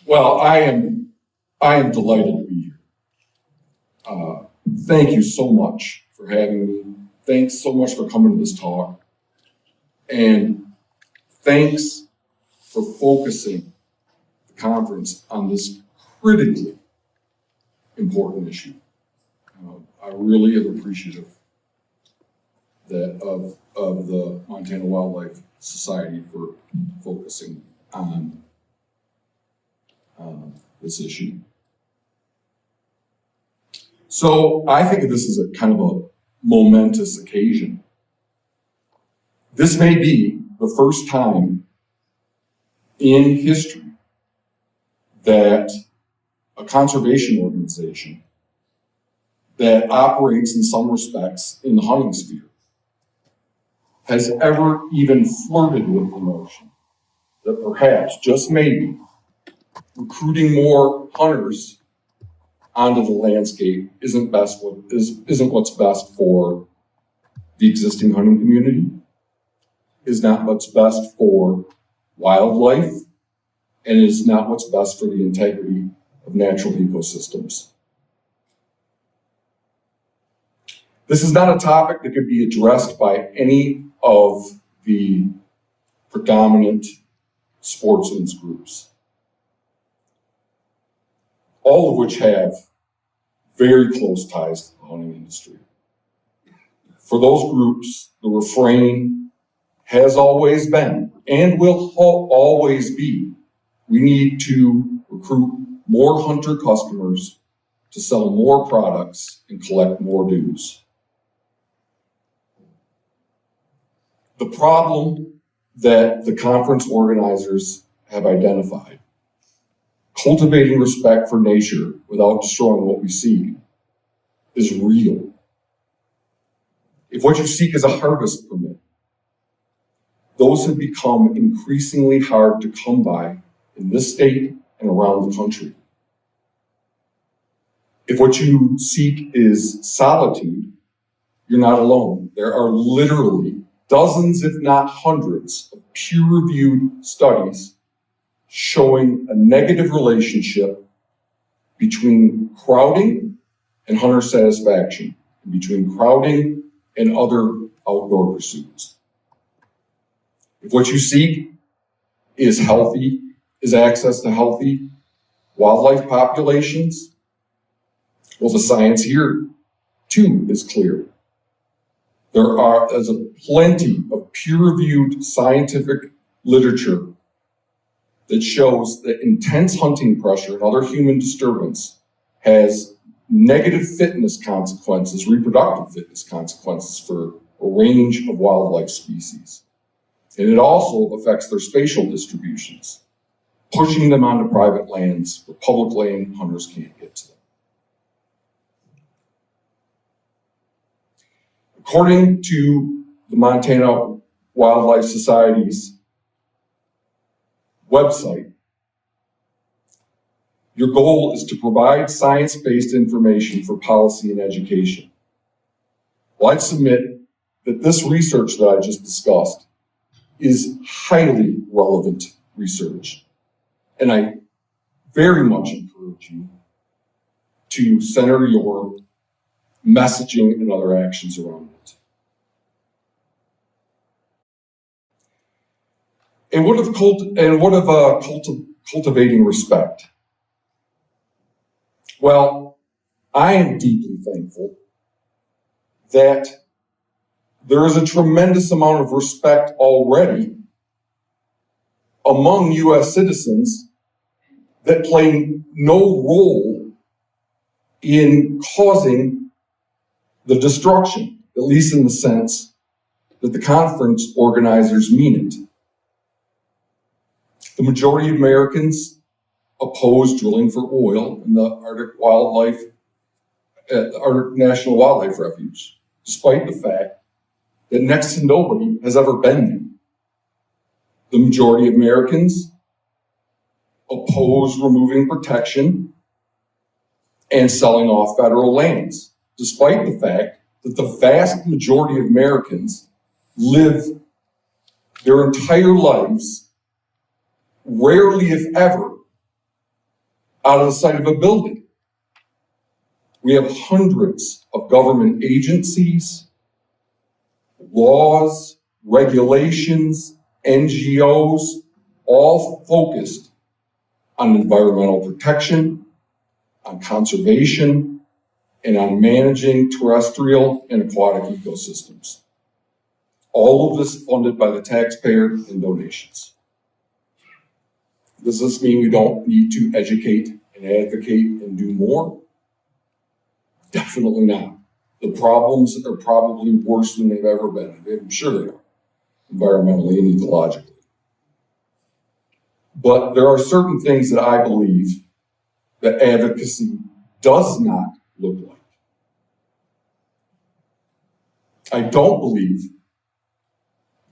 Well, I am delighted to be here. Thank you so much for having me. Thanks so much for coming to this talk. And thanks for focusing the conference on this critically important issue. I really am appreciative of the Montana Wildlife Society for focusing on this issue. So I think of this as a kind of a momentous occasion. This may be the first time in history that a conservation organization that operates in some respects in the hunting sphere has ever even flirted with the notion that perhaps, just maybe, recruiting more hunters onto the landscape isn't what's best for the existing hunting community, is not what's best for wildlife, and is not what's best for the integrity of natural ecosystems. This is not a topic that could be addressed by any of the predominant sportsmen's groups, all of which have very close ties to the hunting industry. For those groups, the refrain has always been and will always be, we need to recruit more hunter customers to sell more products and collect more dues. The problem that the conference organizers have identified, cultivating respect for nature without destroying what we seek, is real. If what you seek is a harvest permit, those have become increasingly hard to come by in this state and around the country. If what you seek is solitude, you're not alone. There are literally dozens, if not hundreds, of peer-reviewed studies showing a negative relationship between crowding and hunter satisfaction, and between crowding and other outdoor pursuits. If what you seek is access to healthy wildlife populations, well, the science here too is clear. There's plenty of peer-reviewed scientific literature that shows that intense hunting pressure and other human disturbance has negative fitness consequences, reproductive fitness consequences for a range of wildlife species. And it also affects their spatial distributions, pushing them onto private lands where public land hunters can't get to them. According to the Montana Wildlife Society's website, your goal is to provide science-based information for policy and education. Well, I'd submit that this research that I just discussed is highly relevant research, and I very much encourage you to center your messaging and other actions around it. And what of cultivating respect? Well, I am deeply thankful that there is a tremendous amount of respect already among U.S. citizens that play no role in causing the destruction, at least in the sense that the conference organizers mean it. The majority of Americans oppose drilling for oil in the Arctic National Wildlife Refuge, despite the fact that next to nobody has ever been there. The majority of Americans oppose removing protection and selling off federal lands, despite the fact that the vast majority of Americans live their entire lives, rarely if ever, out of the sight of a building. We have hundreds of government agencies, laws, regulations, NGOs, all focused on environmental protection, on conservation, and on managing terrestrial and aquatic ecosystems. All of this funded by the taxpayer and donations. Does this mean we don't need to educate and advocate and do more? Definitely not. The problems are probably worse than they've ever been. I'm sure they are, environmentally and ecologically. But there are certain things that I believe that advocacy does not look like. I don't believe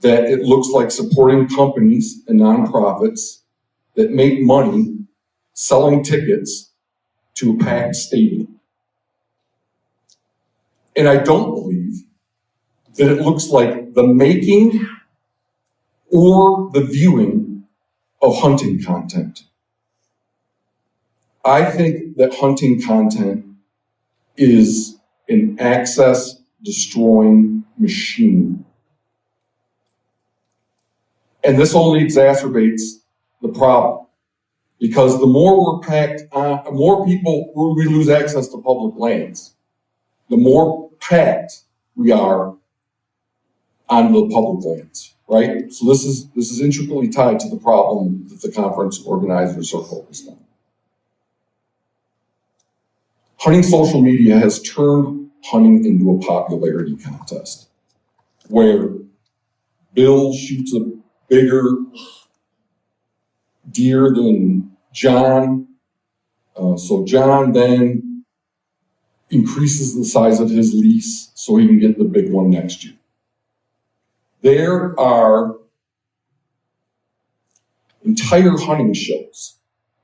that it looks like supporting companies and nonprofits that make money selling tickets to a packed stadium. And I don't believe that it looks like the making or the viewing of hunting content. I think that hunting content is an access destroying machine. And this only exacerbates the problem, because the more we're packed on, more people, we lose access to public lands, the more packed we are on the public lands, right? So this is intricately tied to the problem that the conference organizers are focused on. Hunting social media has turned hunting into a popularity contest, where Bill shoots a bigger deer than John, so John then increases the size of his lease so he can get the big one next year. There are entire hunting shows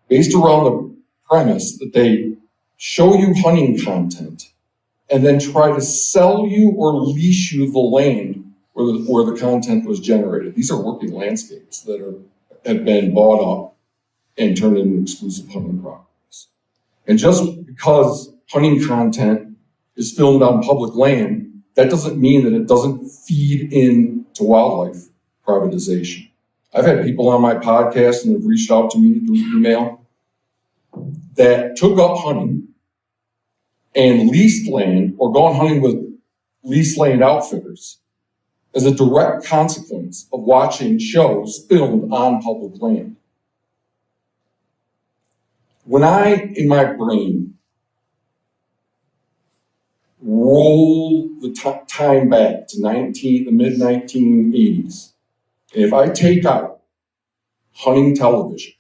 based around the premise that they show you hunting content and then try to sell you or lease you the land where the content was generated. These are working landscapes that have been bought up and turned into exclusive hunting properties. And just because hunting content is filmed on public land, that doesn't mean that it doesn't feed into wildlife privatization. I've had people on my podcast and have reached out to me through email that took up hunting and leased land or gone hunting with leased land outfitters as a direct consequence of watching shows filmed on public land. When I, in my brain, roll the time back to the mid-1980s, and if I take out hunting television,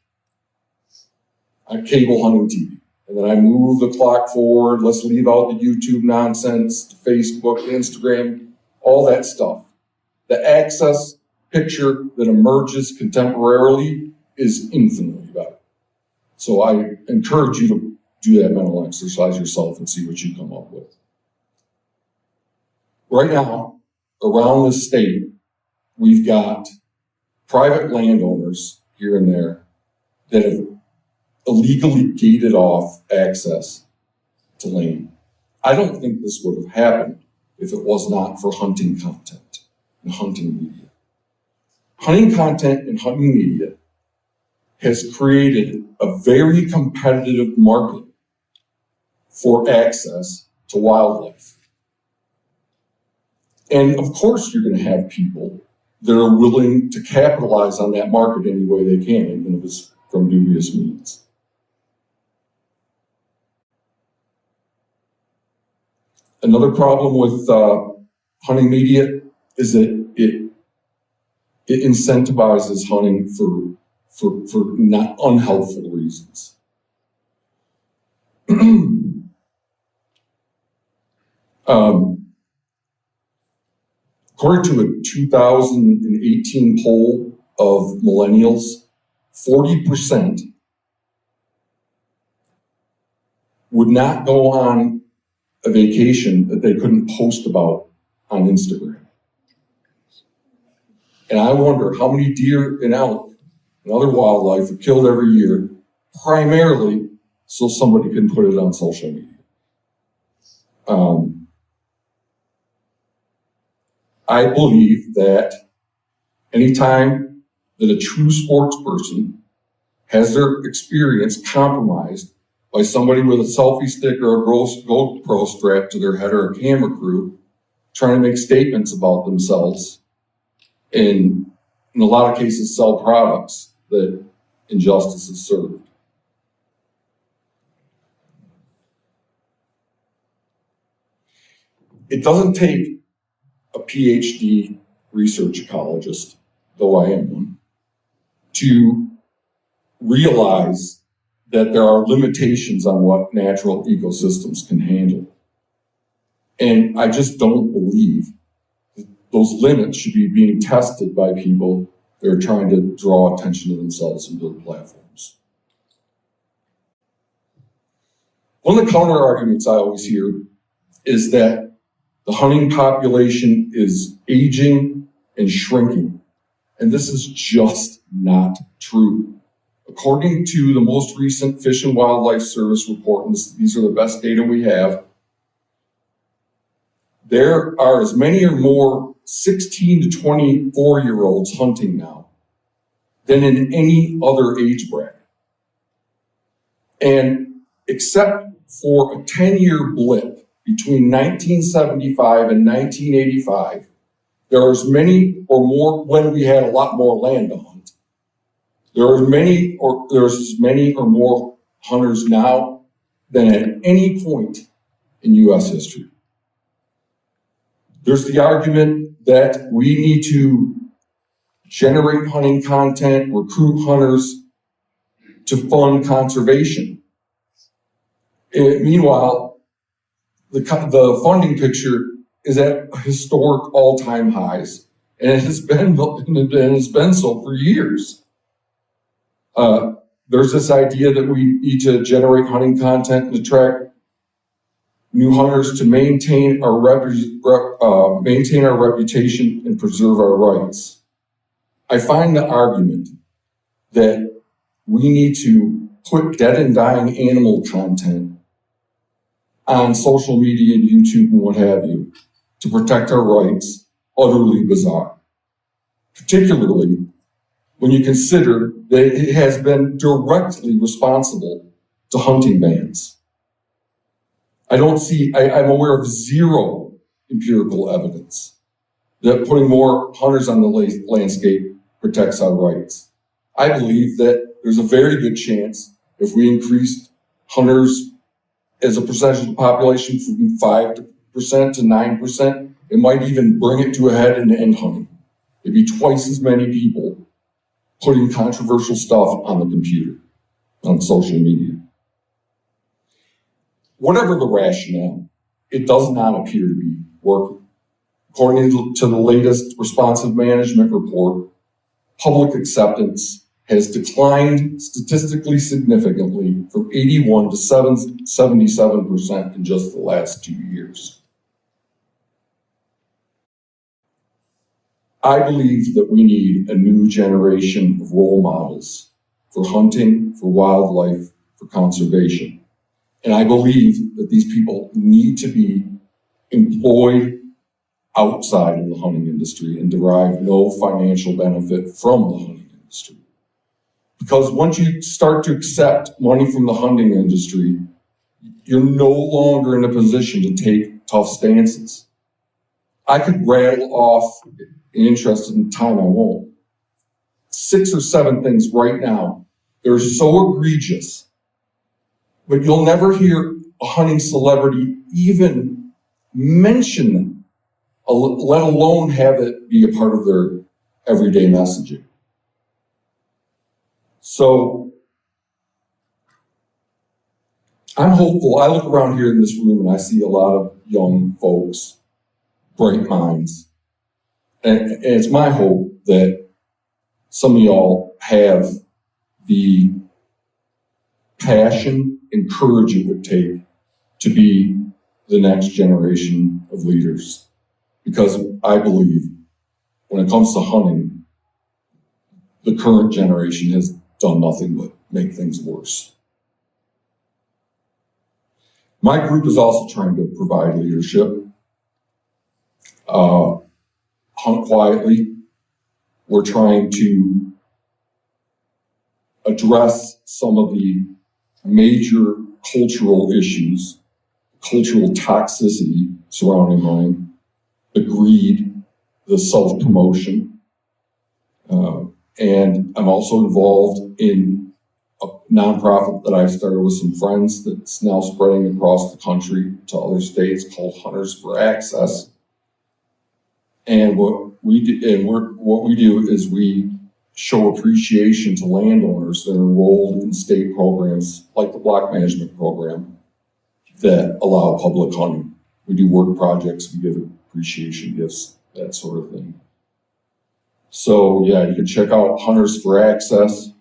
cable hunting TV, and then I move the clock forward, let's leave out the YouTube nonsense, the Facebook, the Instagram, all that stuff. The access picture that emerges contemporarily is infinitely better. So I encourage you to do that mental exercise yourself and see what you come up with. Right now, around the state, we've got private landowners here and there that have illegally gated off access to land. I don't think this would have happened if it was not for hunting content and hunting media. Hunting content and hunting media has created a very competitive market for access to wildlife. And of course, you're going to have people that are willing to capitalize on that market any way they can, even if it's from dubious means. Another problem with hunting media is that it incentivizes hunting for not unhelpful reasons. According to a 2018 poll of millennials, 40% would not go on a vacation that they couldn't post about on Instagram. And I wonder how many deer and elk and other wildlife are killed every year, primarily so somebody can put it on social media. I believe that anytime that a true sports person has their experience compromised by somebody with a selfie stick or a GoPro strapped to their head or a camera crew trying to make statements about themselves and in a lot of cases sell products that injustice is served. It doesn't take a PhD research ecologist, though I am one, to realize that there are limitations on what natural ecosystems can handle. And I just don't believe that those limits should be being tested by people that are trying to draw attention to themselves and build platforms. One of the counter arguments I always hear is that the hunting population is aging and shrinking. And this is just not true. According to the most recent Fish and Wildlife Service report, and these are the best data we have, there are as many or more 16 to 24-year-olds hunting now than in any other age bracket. And except for a 10-year blip between 1975 and 1985, there are as many or more, when we had a lot more land to hunt, there's as many or more hunters now than at any point in U.S. history. There's the argument that we need to generate hunting content, recruit hunters to fund conservation. And meanwhile, the funding picture is at historic all-time highs, and it has been so for years. There's this idea that we need to generate hunting content and attract new hunters to maintain our reputation and preserve our rights. I find the argument that we need to put dead and dying animal content on social media and YouTube and what have you to protect our rights utterly bizarre, particularly when you consider that it has been directly responsible to hunting bans. I'm aware of zero empirical evidence that putting more hunters on the landscape protects our rights. I believe that there's a very good chance if we increased hunters as a percentage of the population from 5% to 9%, it might even bring it to a head and end hunting. It'd be twice as many people putting controversial stuff on the computer, on social media. Whatever the rationale, it does not appear to be working. According to the latest responsive management report, public acceptance has declined statistically significantly from 81 to 77% in just the last 2 years. I believe that we need a new generation of role models for hunting, for wildlife, for conservation. And I believe that these people need to be employed outside of the hunting industry and derive no financial benefit from the hunting industry. Because once you start to accept money from the hunting industry, you're no longer in a position to take tough stances. I could rattle off, in interest in time I won't, 6 or 7 things right now. They're so egregious, but you'll never hear a hunting celebrity even mention them, let alone have it be a part of their everyday messaging. So I'm hopeful. I look around here in this room and I see a lot of young folks, bright minds. And it's my hope that some of y'all have the passion and courage it would take to be the next generation of leaders. Because I believe when it comes to hunting, the current generation has done nothing but make things worse. My group is also trying to provide leadership. Hunt Quietly, we're trying to address some of the major cultural issues, cultural toxicity surrounding running, the greed, the self-promotion. And I'm also involved in a nonprofit that I started with some friends that's now spreading across the country to other states called Hunters for Access. And what we do is we show appreciation to landowners that are enrolled in state programs like the block management program that allow public hunting. We do work projects, we give appreciation gifts, that sort of thing. So yeah, you can check out Hunters for Access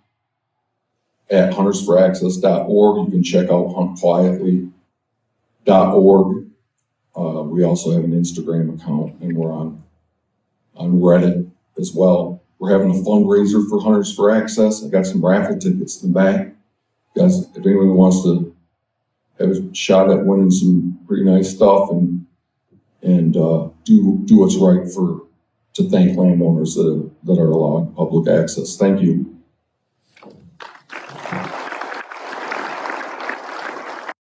at huntersforaccess.org. You can check out huntquietly.org. We also have an Instagram account, and we're on Reddit as well. We're having a fundraiser for Hunters for Access. I got some raffle tickets in the back. Guys, if anyone wants to have a shot at winning some pretty nice stuff and do what's right to thank landowners that are allowing public access. Thank you.